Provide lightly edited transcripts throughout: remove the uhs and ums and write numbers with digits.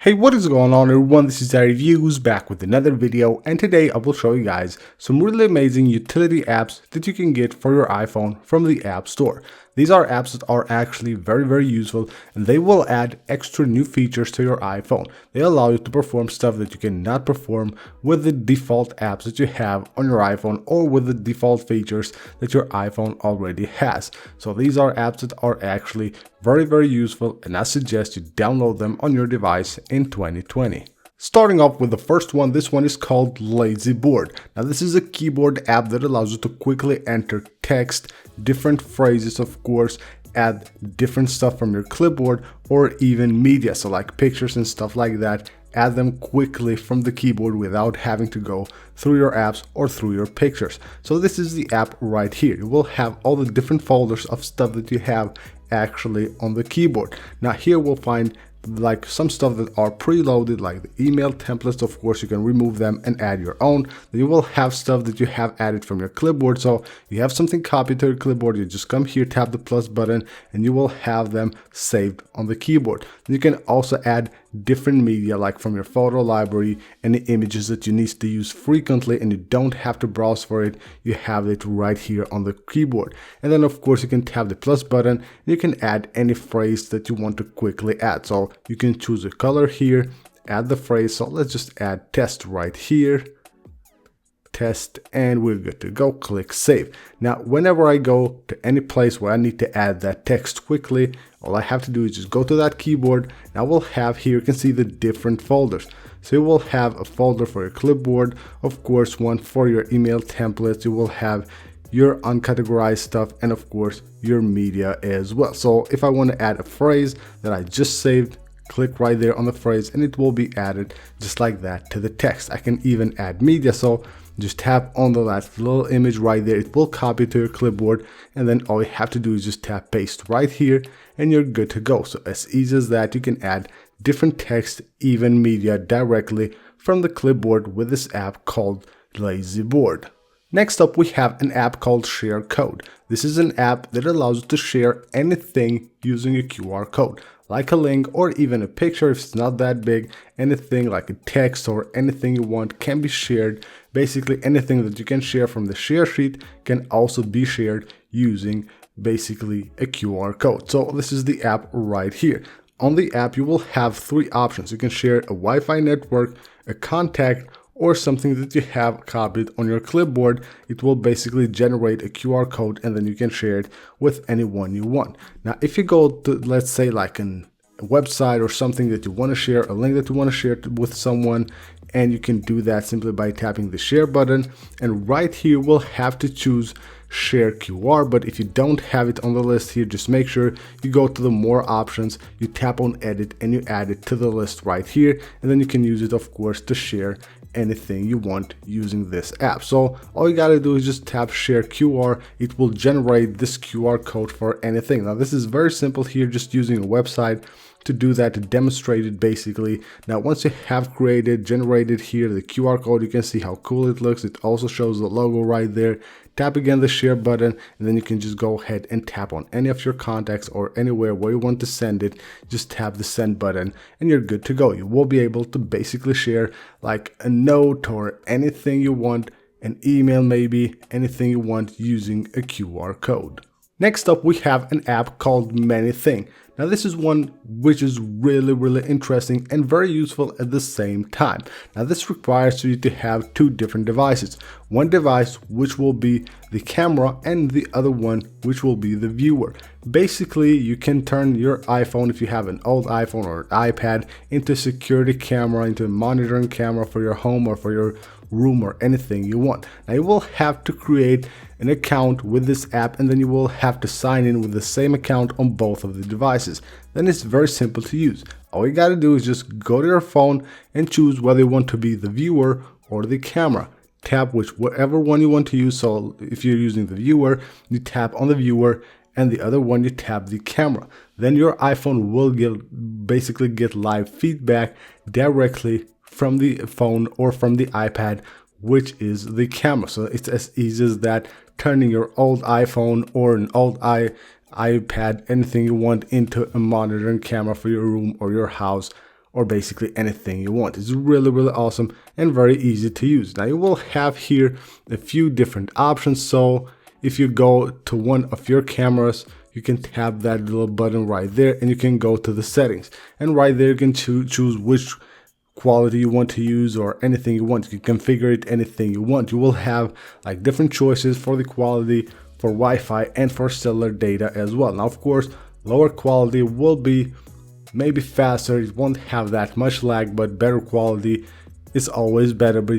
Hey, what is going on everyone, this is Reviews back with another video, and today I will show you guys some really amazing utility apps that you can get for your iPhone from the App Store. These are apps that are actually very useful, and they will add extra new features to your iPhone. They allow you to perform stuff that you cannot perform with the default apps that you have on your iPhone or with the default features that your iPhone already has. So these are apps that are actually very useful, and I suggest you download them on your device in 2020. Starting off with the first one, this one is called Lazyboard. Now this is a keyboard app that allows you to quickly enter text, different phrases of course, add different stuff from your clipboard or even media, so like pictures and stuff like that. Add them quickly from the keyboard without having to go through your apps or through your pictures. So this is the app right here. You will have all the different folders of stuff that you have actually on the keyboard. Now here we'll find like some stuff that are preloaded, like the email templates. Of course you can remove them and add your own. Then you will have stuff that you have added from your clipboard. So you have something copied to your clipboard, you just come here, tap the plus button, and you will have them saved on the keyboard. Then you can also add different media, like from your photo library, any images that you need to use frequently and you don't have to browse for it. You have it right here on the keyboard. And then of course you can tap the plus button and you can add any phrase that you want to quickly add. So you can choose a color here, add the phrase. So let's just add test right here, test, and we're good to go. Click save. Now whenever I go to any place where I need to add that text quickly, all I have to do is just go to that keyboard. Now we'll have here, you can see the different folders. So you will have a folder for your clipboard, of course one for your email templates, you will have your uncategorized stuff, and of course your media as well. So if I want to add a phrase that I just saved, click right there on the phrase and it will be added just like that to the text. I can even add media, so just tap on the last little image right there, it will copy to your clipboard, and then all you have to do is just tap paste right here and you're good to go. So as easy as that, you can add different text, even media directly from the clipboard with this app called Lazyboard. Next up, we have an app called Share Code. This is an app that allows you to share anything using a QR code, like a link or even a picture if it's not that big. Anything like a text or anything you want can be shared. Basically anything that you can share from the share sheet can also be shared using basically a QR code. So this is the app right here. On the app you will have three options. You can share a Wi-Fi network, a contact, or something that you have copied on your clipboard. It will basically generate a QR code and then you can share it with anyone you want. Now if you go to, let's say, like a website or something that you want to share, a link that you want to share with someone, and you can do that simply by tapping the share button, and right here we'll have to choose share QR. But if you don't have it on the list here, just make sure you go to the more options, you tap on edit, and you add it to the list right here, and then you can use it of course to share anything you want using this app. So all you gotta do is just tap share QR. It will generate this QR code for anything. Now this is very simple here, just using a website to do that, to demonstrate it basically. Now once you have generated here the QR code, you can see how cool it looks. It also shows the logo right there. Tap again the share button, and then you can just go ahead and tap on any of your contacts or anywhere where you want to send it. Just tap the send button and you're good to go. You will be able to basically share like a note or anything you want, an email maybe, anything you want using a QR code. Next up, we have an app called Manything. Now this is one which is really interesting and very useful at the same time. Now this requires you to have two different devices. One device which will be the camera and the other one which will be the viewer. Basically you can turn your iPhone, if you have an old iPhone or an iPad, into a security camera, into a monitoring camera for your home or for your room or anything you want. Now you will have to create an account with this app, and then you will have to sign in with the same account on both of the devices. Then it's very simple to use. All you gotta do is just go to your phone and choose whether you want to be the viewer or the camera. Tap whichever one you want to use. So if you're using the viewer, you tap on the viewer, and the other one you tap the camera. Then your iPhone will basically get live feedback directly from the phone or from the iPad, which is the camera. So it's as easy as that, turning your old iPhone or an old iPad, anything you want, into a monitoring camera for your room or your house or basically anything you want. It's really awesome and very easy to use. Now you will have here a few different options. So if you go to one of your cameras, you can tap that little button right there and you can go to the settings, and right there you can choose which quality you want to use or anything you want. You can configure it anything you want. You will have like different choices for the quality, for Wi-Fi and for cellular data as well. Now of course lower quality will be maybe faster, it won't have that much lag, but better quality is always better, but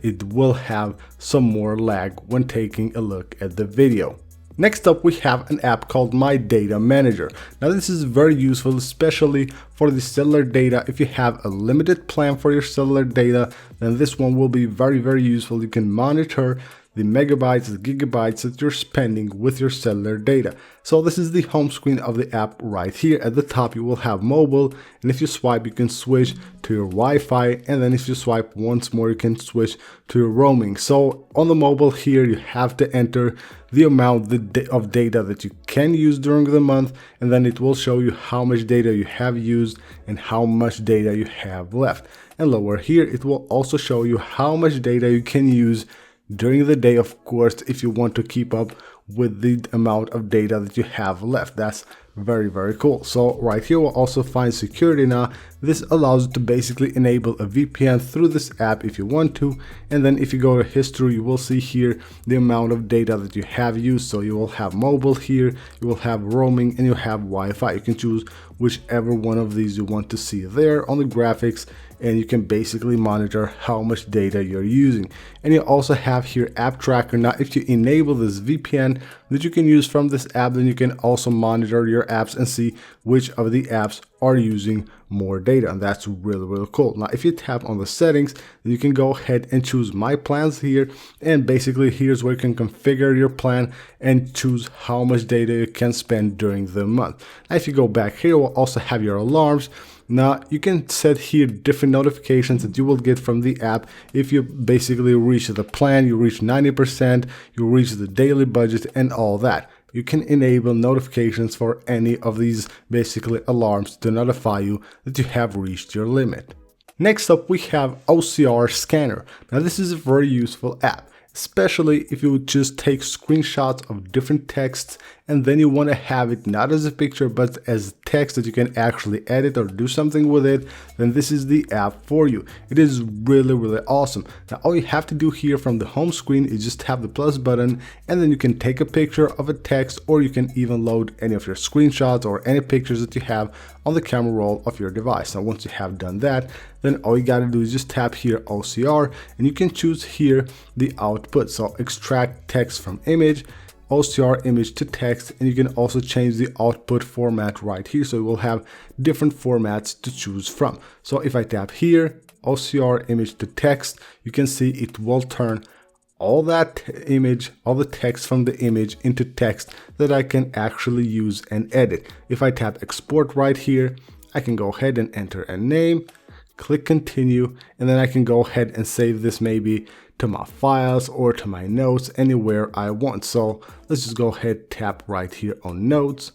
it will have some more lag when taking a look at the video. Next up, we have an app called My Data Manager. Now this is very useful, especially for the cellular data. If you have a limited plan for your cellular data, then this one will be very useful. You can monitor the megabytes, the gigabytes that you're spending with your cellular data. So this is the home screen of the app right here. At the top you will have mobile, and if you swipe you can switch to your Wi-Fi, and then if you swipe once more you can switch to your roaming. So on the mobile here you have to enter the amount of data that you can use during the month, and then it will show you how much data you have used and how much data you have left. And lower here it will also show you how much data you can use during the day, of course, if you want to keep up with the amount of data that you have left. That's very cool. So right here we'll also find security. Now this allows you to basically enable a VPN through this app if you want to, and then if you go to history you will see here the amount of data that you have used. So you will have mobile here, you will have roaming, and you have Wi-Fi. You can choose whichever one of these you want to see there on the graphics, and you can basically monitor how much data you're using. And you also have here app tracker. Now if you enable this VPN that you can use from this app, then you can also monitor your apps and see which of the apps are using more data, and that's really cool. Now if you tap on the settings, then you can go ahead and choose my plans here, and basically here's where you can configure your plan and choose how much data you can spend during the month. Now if you go back here, we'll also have your alarms. Now you can set here different notifications that you will get from the app. If you basically reach the plan, you reach 90%, you reach the daily budget and all that. You can enable notifications for any of these basically alarms to notify you that you have reached your limit. Next up we have OCR Scanner. Now this is a very useful app, especially if you would just take screenshots of different texts and then you want to have it not as a picture but as text that you can actually edit or do something with it, then this is the app for you. It is really awesome. Now all you have to do here from the home screen is just tap the plus button, and then you can take a picture of a text, or you can even load any of your screenshots or any pictures that you have on the camera roll of your device. Now once you have done that, then all you gotta do is just tap here OCR, and you can choose here the output. So extract text from image, OCR image to text, and you can also change the output format right here. So you will have different formats to choose from. So if I tap here OCR image to text, you can see it will turn all that image, all the text from the image into text that I can actually use and edit. If I tap export right here, I can go ahead and enter a name, click continue, and then I can go ahead and save this maybe to my files or to my notes, anywhere I want. So let's just go ahead, tap right here on notes,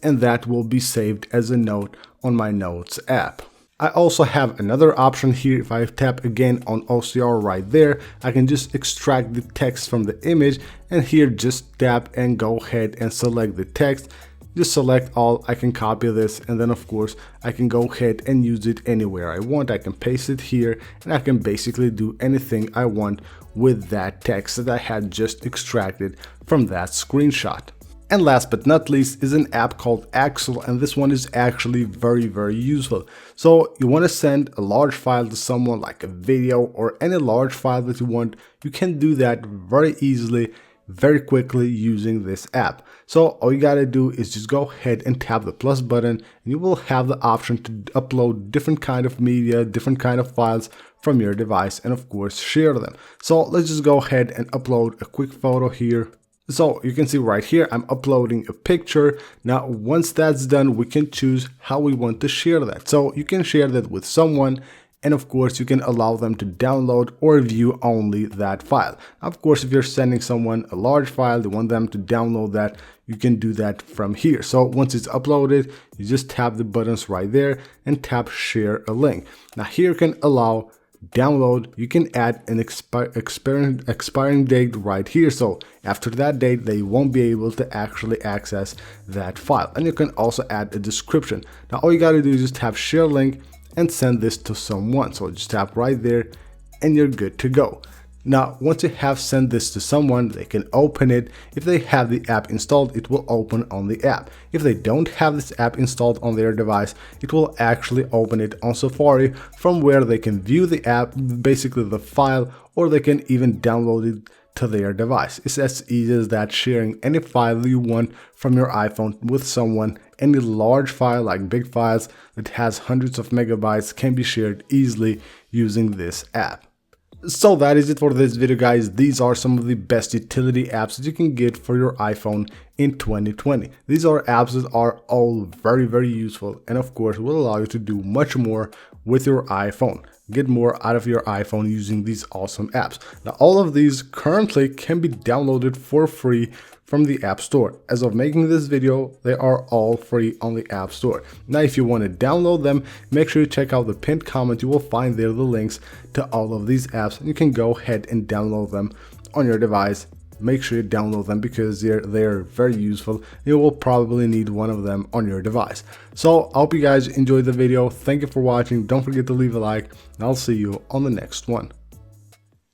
and that will be saved as a note on my notes app. I also have another option here. If I tap again on OCR right there, I can just extract the text from the image, and here just tap and go ahead and select the text. Just select all, I can copy this, and then of course I can go ahead and use it anywhere I want. I can paste it here, and I can basically do anything I want with that text that I had just extracted from that screenshot. And last but not least is an app called Axel, and this one is actually very useful. So you want to send a large file to someone, like a video or any large file that you want, you can do that very easily, very quickly using this app. So all you gotta do is just go ahead and tap the plus button, and you will have the option to upload different kind of media, different kind of files from your device, and of course share them. So let's just go ahead and upload a quick photo here. So you can see right here I'm uploading a picture. Now once that's done, we can choose how we want to share that. So you can share that with someone, and of course you can allow them to download or view only that file. Of course, if you're sending someone a large file, you want them to download that, you can do that from here. So once it's uploaded, you just tap the buttons right there and tap share a link. Now here you can allow download, you can add an expiring date right here, so after that date they won't be able to actually access that file. And you can also add a description. Now all you got to do is just tap share link and send this to someone. So just tap right there and you're good to go. Now, once you have sent this to someone, they can open it. If they have the app installed, it will open on the app. If they don't have this app installed on their device, it will actually open it on Safari, from where they can view the app, basically the file, or they can even download it to their device. It's as easy as that, sharing any file you want from your iPhone with someone. Any large file, like big files that has hundreds of megabytes, can be shared easily using this app. So that is it for this video, guys. These are some of the best utility apps that you can get for your iPhone in 2020. These are apps that are all very useful, and of course will allow you to do much more with your iPhone. Get more out of your iPhone using these awesome apps. Now all of these currently can be downloaded for free from the App Store. As of making this video, they are all free on the App Store. Now if you want to download them, make sure you check out the pinned comment. You will find there the links to all of these apps, and you can go ahead and download them on your device. Make sure you download them because they're very useful. You will probably need one of them on your device. So I hope you guys enjoyed the video. Thank you for watching. Don't forget to leave a like, and I'll see you on the next one.